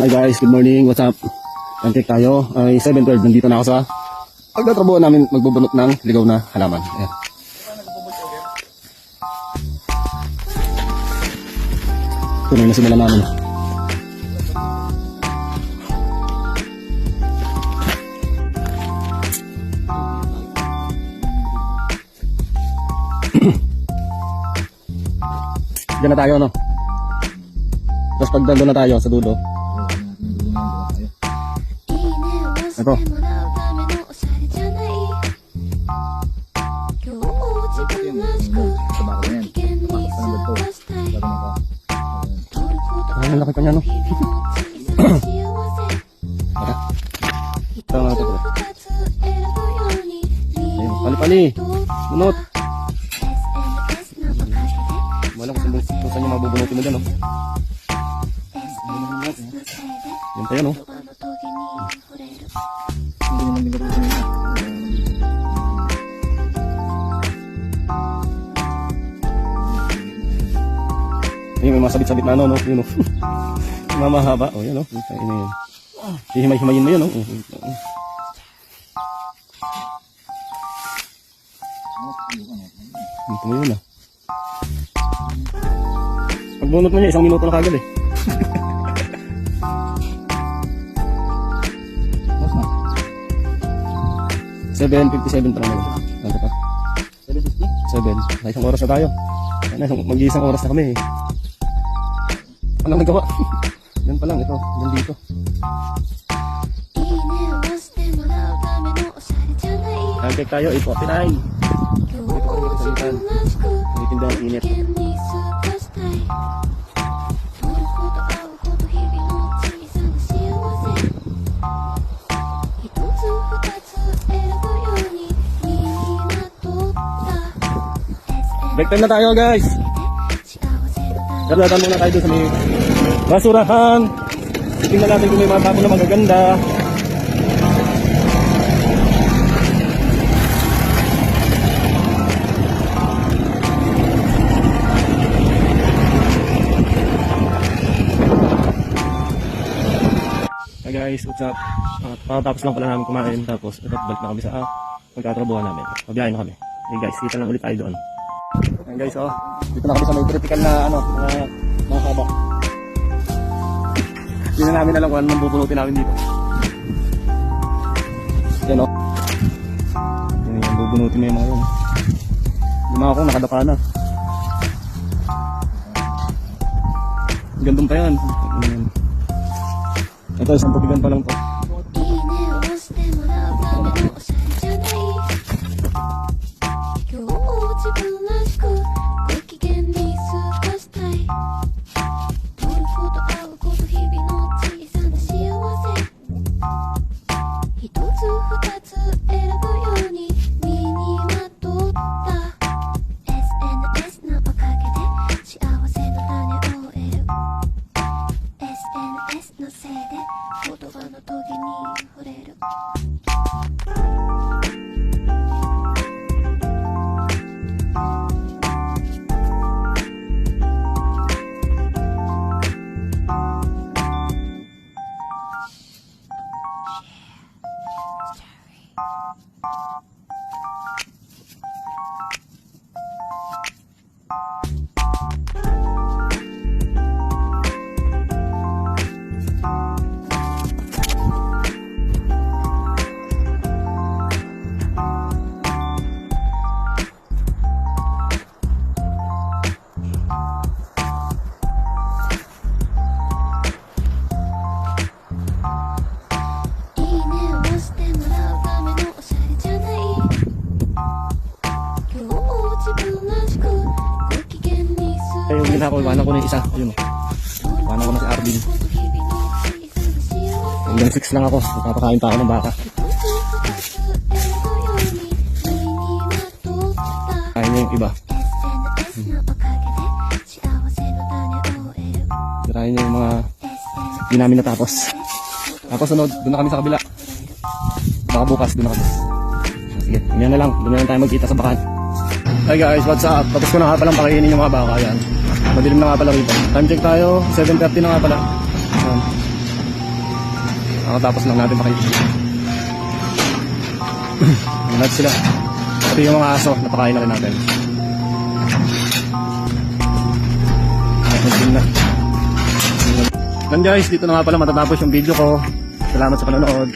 Hi guys, good morning, what's up? Antik tayo, ay 7:12, nandito na ako sa pagtatrabuhan namin magbubunot ng ligaw na halaman. Ayan. Ito na yung nasimulan namin. Diyan na tayo, no? Tapos pag doon na tayo sa dulo. Ito. Ang laki pa niya, no? Tama ito. Ayun, pali-pali. Bunot. Wala kung saan niya mabubunutin mo dyan, no? Yan tayo, no? Ayun, may mga sabit-sabit na ano, no? Yun, no? Mamahaba. O, yan, no? Ayun na yun. Hihimay-himayin mo yun, no? Ito mo yun, ah. Pagbunot mo niya, 1 minuto na kagad, eh. Mas na? 7:57 pa lang naman. Ano pa? 7:50? 7. May isang oras na tayo. Mag-iisang oras na kami, eh. Anong nagawa? Yan pa lang, ito. Yan dito. Nag-check tayo, 8:49. May tindang init. Break time na tayo, guys. Daratan muna tayo doon sa may basurahan. Tingnan natin kung may mga tapo na magaganda. Hey guys, what's up? Pakatapos lang pala namin kumain. Tapos balik na kami sa pagtatrabuhan namin. Pabiyahin na kami. Hey guys, kita lang ulit tayo doon. Ayan guys, oh. Dito na kami sa may critical na mga habak. Hindi na namin alam kung anong bubunutin namin dito. Yan, oh. Yan yung bubunutin mo yung mga yun. Yung mga akong nakadapa na. Gandun pa yan. Ito, isang tubigan pa lang to. Yung ginako, iwanan ko na yung isa. Ayun, iwanan ko na si Arvin. Hanggang 6 lang ako. Magpapakain pa ako ng baka. Kain niya yung iba. Sirahin niya yung mga hindi namin natapos. Tapos sunod, doon na kami sa kabila. Baka bukas, doon na kami. Sige, ganyan na lang. Doon na lang tayo magkita sa bakan. Hi guys, what's up? Tapos ko na nga palang pakainin yung mga baka. Yan. Madilim na nga pala rito. Time check tayo. 7:30 na nga pala. Nakatapos lang natin pakita. Lahat sila. Pati yung mga aso, napakain na rin natin. Ayun na. Then guys, dito na nga pala matatapos yung video ko. Salamat sa panonood.